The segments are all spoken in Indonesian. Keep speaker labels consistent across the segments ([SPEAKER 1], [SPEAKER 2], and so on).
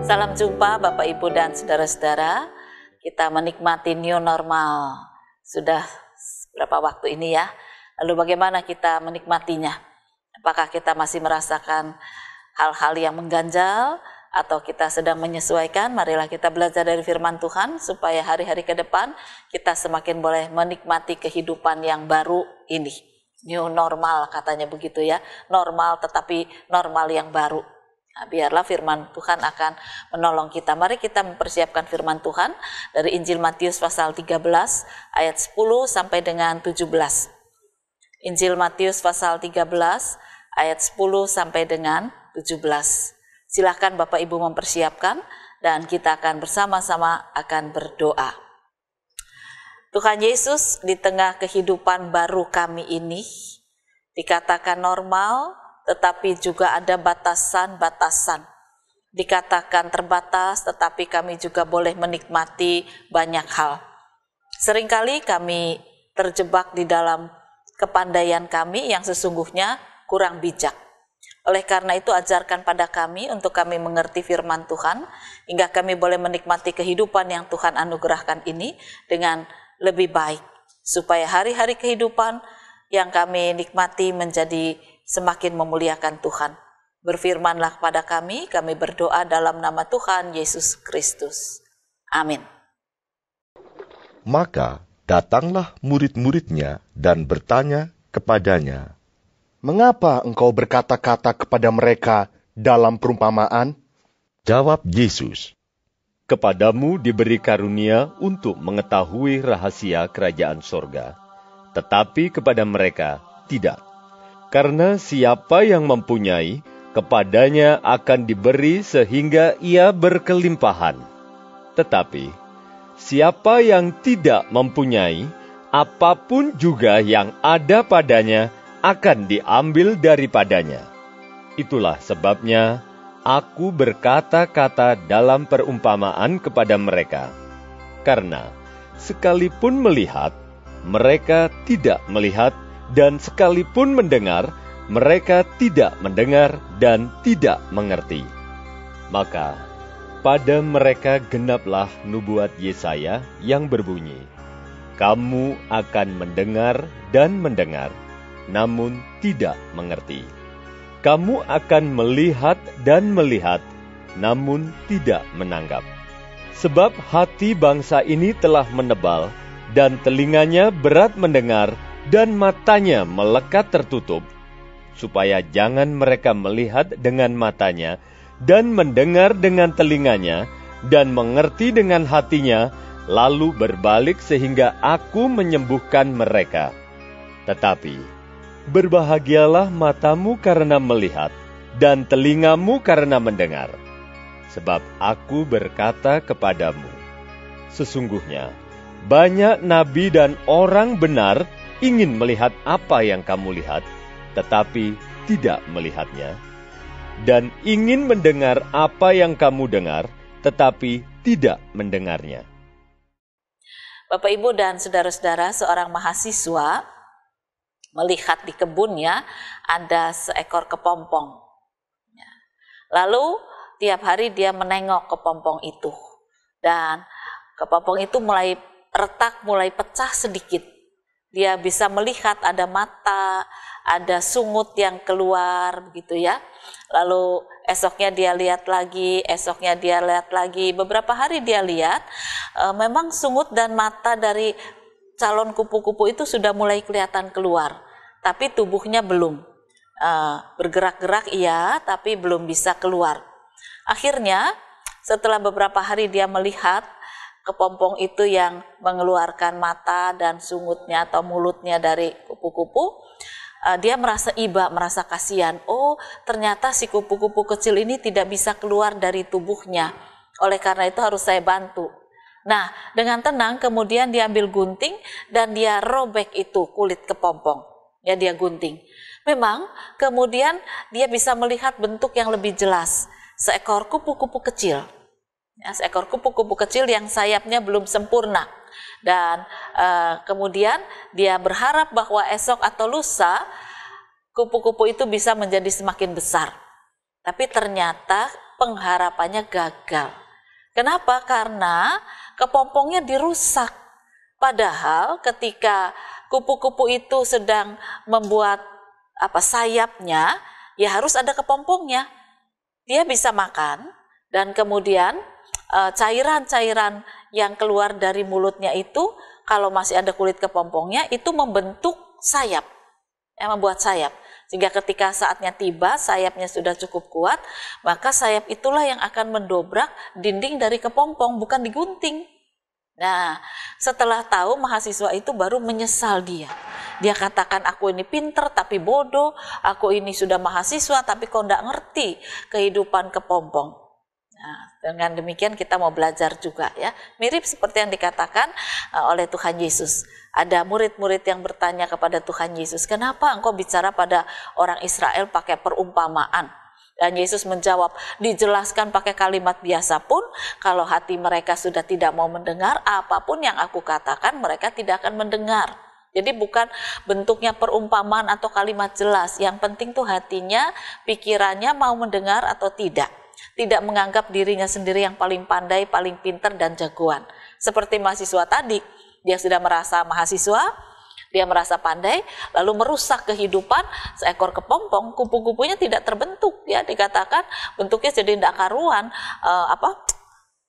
[SPEAKER 1] Salam jumpa Bapak Ibu dan saudara-saudara. Kita menikmati new normal. Sudah berapa waktu ini ya? Lalu bagaimana kita menikmatinya? Apakah kita masih merasakan hal-hal yang mengganjal atau kita sedang menyesuaikan? Marilah kita belajar dari firman Tuhan supaya hari-hari ke depan kita semakin boleh menikmati kehidupan yang baru ini. New normal katanya begitu ya. Normal tetapi normal yang baru. Nah, biarlah firman Tuhan akan menolong kita. Mari kita mempersiapkan firman Tuhan dari Injil Matius pasal 13 ayat 10 sampai dengan 17. Injil Matius pasal 13 ayat 10 sampai dengan 17. Silakan Bapak Ibu mempersiapkan dan kita akan bersama-sama akan berdoa. Tuhan Yesus, di tengah kehidupan baru kami ini dikatakan normal, tetapi juga ada batasan-batasan. Dikatakan terbatas, tetapi kami juga boleh menikmati banyak hal. Seringkali kami terjebak di dalam kepandaian kami yang sesungguhnya kurang bijak. Oleh karena itu, ajarkan pada kami untuk kami mengerti firman Tuhan, hingga kami boleh menikmati kehidupan yang Tuhan anugerahkan ini dengan lebih baik, supaya hari-hari kehidupan yang kami nikmati menjadi semakin memuliakan Tuhan. Berfirmanlah kepada kami berdoa dalam nama Tuhan Yesus Kristus. Amin.
[SPEAKER 2] Maka datanglah murid-muridnya dan bertanya kepadanya,
[SPEAKER 3] "Mengapa engkau berkata-kata kepada mereka dalam perumpamaan?"
[SPEAKER 2] Jawab Yesus,
[SPEAKER 4] "Kepadamu diberi karunia untuk mengetahui rahasia kerajaan sorga, tetapi kepada mereka tidak. Karena siapa yang mempunyai, kepadanya akan diberi sehingga ia berkelimpahan. Tetapi siapa yang tidak mempunyai, apapun juga yang ada padanya akan diambil daripadanya. Itulah sebabnya aku berkata-kata dalam perumpamaan kepada mereka. Karena sekalipun melihat, mereka tidak melihat, dan sekalipun mendengar, mereka tidak mendengar dan tidak mengerti. Maka pada mereka genaplah nubuat Yesaya yang berbunyi, kamu akan mendengar dan mendengar, namun tidak mengerti. Kamu akan melihat dan melihat, namun tidak menanggap. Sebab hati bangsa ini telah menebal, dan telinganya berat mendengar, dan matanya melekat tertutup, supaya jangan mereka melihat dengan matanya, dan mendengar dengan telinganya, dan mengerti dengan hatinya, lalu berbalik sehingga aku menyembuhkan mereka. Tetapi berbahagialah matamu karena melihat, dan telingamu karena mendengar. Sebab aku berkata kepadamu, sesungguhnya banyak nabi dan orang benar ingin melihat apa yang kamu lihat, tetapi tidak melihatnya, dan ingin mendengar apa yang kamu dengar, tetapi tidak mendengarnya."
[SPEAKER 1] Bapak Ibu dan saudara-saudara, seorang mahasiswa melihat di kebunnya ada seekor kepompong. Lalu tiap hari dia menengok kepompong itu, dan kepompong itu mulai retak, mulai pecah sedikit. Dia bisa melihat ada mata, ada sungut yang keluar begitu ya. Lalu esoknya dia lihat lagi, esoknya dia lihat lagi. Beberapa hari dia lihat, memang sungut dan mata dari calon kupu-kupu itu sudah mulai kelihatan keluar. Tapi tubuhnya belum. Bergerak-gerak iya, tapi belum bisa keluar. Akhirnya setelah beberapa hari dia melihat kepompong itu yang mengeluarkan mata dan sungutnya atau mulutnya dari kupu-kupu, dia merasa iba, merasa kasihan. Oh, ternyata si kupu-kupu kecil ini tidak bisa keluar dari tubuhnya. Oleh karena itu harus saya bantu. Nah, dengan tenang kemudian dia ambil gunting dan dia robek itu kulit kepompong. Ya, dia gunting. Memang kemudian dia bisa melihat bentuk yang lebih jelas. Seekor kupu-kupu kecil. Ya, seekor kupu-kupu kecil yang sayapnya belum sempurna. Dan kemudian dia berharap bahwa esok atau lusa kupu-kupu itu bisa menjadi semakin besar. Tapi ternyata pengharapannya gagal. Kenapa? Karena kepompongnya dirusak. Padahal ketika kupu-kupu itu sedang membuat sayapnya, ya harus ada kepompongnya. Dia bisa makan dan kemudian cairan-cairan yang keluar dari mulutnya itu, kalau masih ada kulit kepompongnya, itu membentuk sayap, membuat sayap. Sehingga ketika saatnya tiba, sayapnya sudah cukup kuat, maka sayap itulah yang akan mendobrak dinding dari kepompong, bukan digunting. Nah, setelah tahu, mahasiswa itu baru menyesal dia. Dia katakan, aku ini pinter tapi bodoh, aku ini sudah mahasiswa tapi kok nggak ngerti kehidupan kepompong. Nah, dengan demikian kita mau belajar juga ya. Mirip seperti yang dikatakan oleh Tuhan Yesus. Ada murid-murid yang bertanya kepada Tuhan Yesus, kenapa engkau bicara pada orang Israel pakai perumpamaan? Dan Yesus menjawab, dijelaskan pakai kalimat biasa pun, kalau hati mereka sudah tidak mau mendengar, apapun yang aku katakan mereka tidak akan mendengar. Jadi bukan bentuknya perumpamaan atau kalimat jelas, yang penting tuh hatinya, pikirannya mau mendengar atau tidak. Tidak menganggap dirinya sendiri yang paling pandai, paling pintar dan jagoan. Seperti mahasiswa tadi, dia sudah merasa mahasiswa, dia merasa pandai, lalu merusak kehidupan seekor kepompong, kupu-kupunya tidak terbentuk, ya dikatakan bentuknya jadi tidak karuan,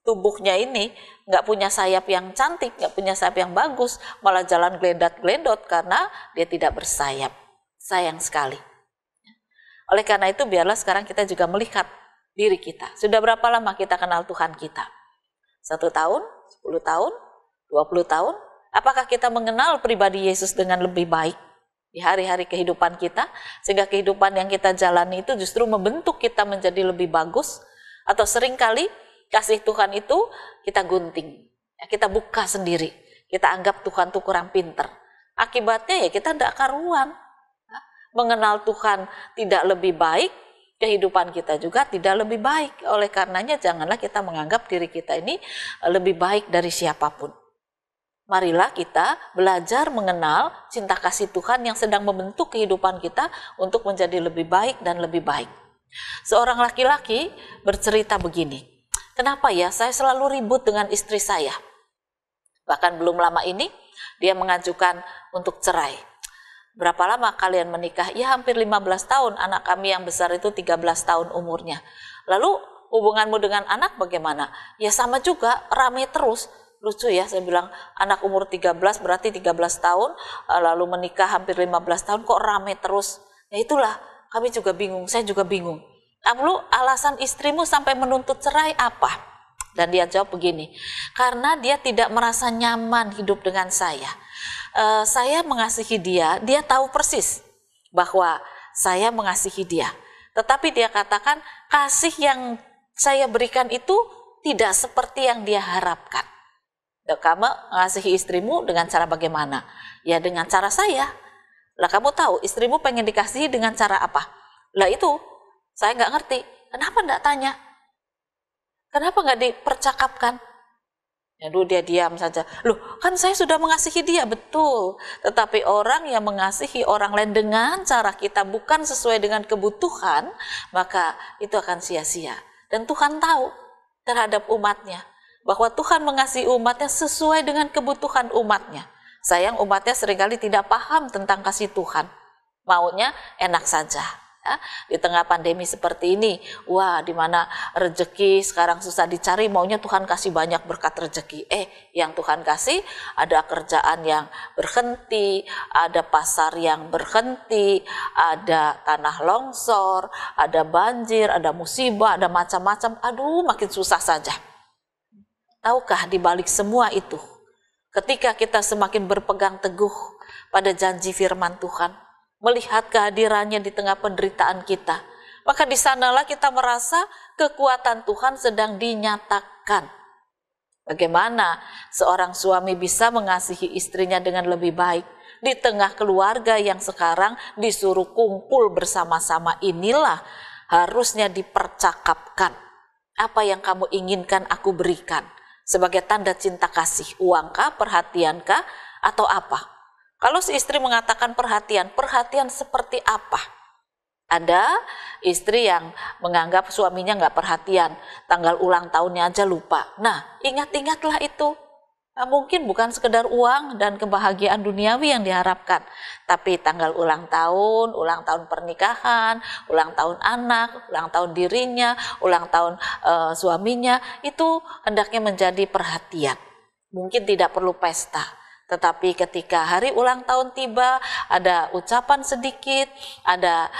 [SPEAKER 1] tubuhnya ini nggak punya sayap yang cantik, nggak punya sayap yang bagus, malah jalan geledat-geledot karena dia tidak bersayap. Sayang sekali. Oleh karena itu biarlah sekarang kita juga melihat diri kita. Sudah berapa lama kita kenal Tuhan kita? 1 tahun, 10 tahun, 20 tahun? Apakah kita mengenal pribadi Yesus dengan lebih baik di hari-hari kehidupan kita? Sehingga kehidupan yang kita jalani itu justru membentuk kita menjadi lebih bagus? Atau seringkali kasih Tuhan itu kita gunting, kita buka sendiri. Kita anggap Tuhan itu kurang pinter. Akibatnya ya kita tidak karuan. Mengenal Tuhan tidak lebih baik, kehidupan kita juga tidak lebih baik. Oleh karenanya janganlah kita menganggap diri kita ini lebih baik dari siapapun. Marilah kita belajar mengenal cinta kasih Tuhan yang sedang membentuk kehidupan kita untuk menjadi lebih baik dan lebih baik. Seorang laki-laki bercerita begini, kenapa ya saya selalu ribut dengan istri saya? Bahkan belum lama ini dia mengajukan untuk cerai. Berapa lama kalian menikah? Ya hampir 15 tahun, anak kami yang besar itu 13 tahun umurnya. Lalu hubunganmu dengan anak bagaimana? Ya sama juga, rame terus. Lucu ya, saya bilang anak umur 13 berarti 13 tahun, lalu menikah hampir 15 tahun kok rame terus. Ya itulah, kami juga bingung, saya juga bingung. Lalu alasan istrimu sampai menuntut cerai apa? Dan dia jawab begini, karena dia tidak merasa nyaman hidup dengan saya. Saya mengasihi dia, dia tahu persis bahwa saya mengasihi dia. Tetapi dia katakan kasih yang saya berikan itu tidak seperti yang dia harapkan. Kamu mengasihi istrimu dengan cara bagaimana? Ya dengan cara saya. Lah kamu tahu istrimu pengen dikasihi dengan cara apa? Lah itu saya nggak ngerti. Kenapa nggak tanya? Kenapa nggak dipercakapkan? Ya dulu dia diam saja. Loh kan saya sudah mengasihi dia, betul. Tetapi orang yang mengasihi orang lain dengan cara kita bukan sesuai dengan kebutuhan, maka itu akan sia-sia. Dan Tuhan tahu terhadap umatnya, bahwa Tuhan mengasihi umatnya sesuai dengan kebutuhan umatnya. Sayang umatnya seringkali tidak paham tentang kasih Tuhan. Maunya enak saja. Ya, di tengah pandemi seperti ini, wah di mana rezeki sekarang susah dicari, maunya Tuhan kasih banyak berkat rezeki. Yang Tuhan kasih ada kerjaan yang berhenti, ada pasar yang berhenti, ada tanah longsor, ada banjir, ada musibah, ada macam-macam. Aduh, makin susah saja. Tahukah di balik semua itu, ketika kita semakin berpegang teguh pada janji firman Tuhan, melihat kehadirannya di tengah penderitaan kita, maka di sanalah kita merasa kekuatan Tuhan sedang dinyatakan. Bagaimana seorang suami bisa mengasihi istrinya dengan lebih baik di tengah keluarga yang sekarang disuruh kumpul bersama-sama? Inilah harusnya dipercakapkan. Apa yang kamu inginkan aku berikan sebagai tanda cinta kasih, uangkah, perhatiankah, atau apa? Kalau si istri mengatakan perhatian, perhatian seperti apa? Ada istri yang menganggap suaminya nggak perhatian, tanggal ulang tahunnya aja lupa. Nah, ingat-ingatlah itu. Nah, mungkin bukan sekedar uang dan kebahagiaan duniawi yang diharapkan, tapi tanggal ulang tahun pernikahan, ulang tahun anak, ulang tahun dirinya, ulang tahun suaminya, itu hendaknya menjadi perhatian. Mungkin tidak perlu pesta, tetapi ketika hari ulang tahun tiba, ada ucapan sedikit, ada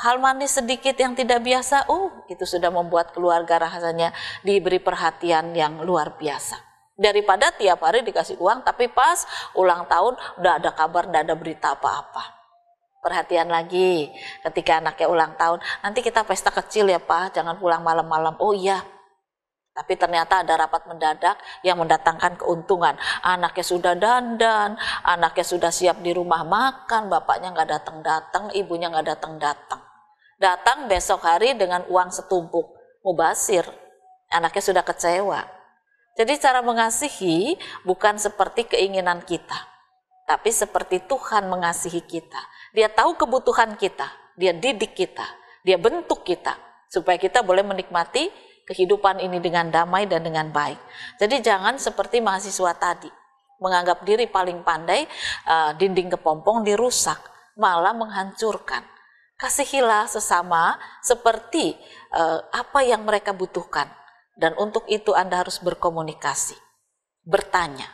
[SPEAKER 1] hal manis sedikit yang tidak biasa, itu sudah membuat keluarga rasanya diberi perhatian yang luar biasa. Daripada tiap hari dikasih uang, tapi pas ulang tahun udah ada kabar, udah ada berita apa-apa. Perhatian lagi, ketika anaknya ulang tahun, nanti kita pesta kecil ya Pak, jangan pulang malam-malam. Oh iya, tapi ternyata ada rapat mendadak yang mendatangkan keuntungan. Anaknya sudah dandan, anaknya sudah siap di rumah makan, bapaknya nggak datang-datang, ibunya nggak datang-datang. Datang besok hari dengan uang setumpuk, mubazir, anaknya sudah kecewa. Jadi cara mengasihi bukan seperti keinginan kita, tapi seperti Tuhan mengasihi kita. Dia tahu kebutuhan kita, dia didik kita, dia bentuk kita, supaya kita boleh menikmati kehidupan ini dengan damai dan dengan baik. Jadi jangan seperti mahasiswa tadi, menganggap diri paling pandai, dinding kepompong dirusak, malah menghancurkan. Kasihilah sesama seperti apa yang mereka butuhkan. Dan untuk itu Anda harus berkomunikasi, bertanya,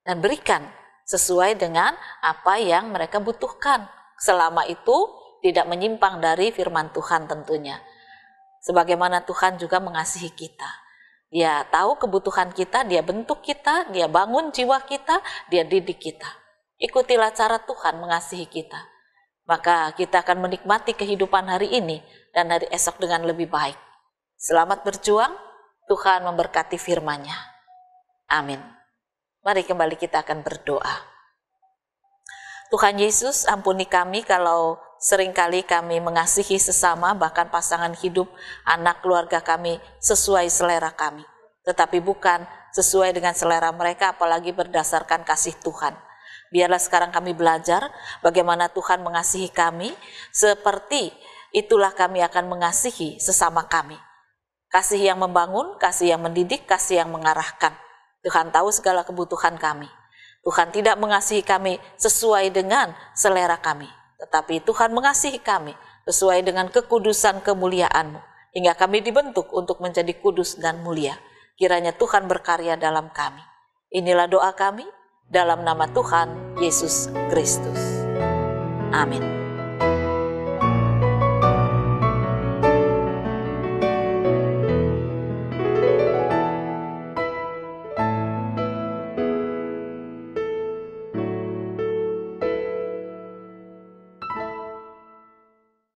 [SPEAKER 1] dan berikan sesuai dengan apa yang mereka butuhkan. Selama itu tidak menyimpang dari firman Tuhan tentunya. Sebagaimana Tuhan juga mengasihi kita. Dia tahu kebutuhan kita, dia bentuk kita, dia bangun jiwa kita, dia didik kita. Ikutilah cara Tuhan mengasihi kita. Maka kita akan menikmati kehidupan hari ini dan hari esok dengan lebih baik. Selamat berjuang, Tuhan memberkati firman-Nya. Amin. Mari kembali kita akan berdoa. Tuhan Yesus, ampuni kami kalau seringkali kami mengasihi sesama, bahkan pasangan hidup, anak keluarga kami sesuai selera kami. Tetapi bukan sesuai dengan selera mereka, apalagi berdasarkan kasih Tuhan. Biarlah sekarang kami belajar bagaimana Tuhan mengasihi kami, seperti itulah kami akan mengasihi sesama kami. Kasih yang membangun, kasih yang mendidik, kasih yang mengarahkan. Tuhan tahu segala kebutuhan kami. Tuhan tidak mengasihi kami sesuai dengan selera kami, tetapi Tuhan mengasihi kami sesuai dengan kekudusan kemuliaan-Mu, hingga kami dibentuk untuk menjadi kudus dan mulia. Kiranya Tuhan berkarya dalam kami. Inilah doa kami dalam nama Tuhan Yesus Kristus. Amin.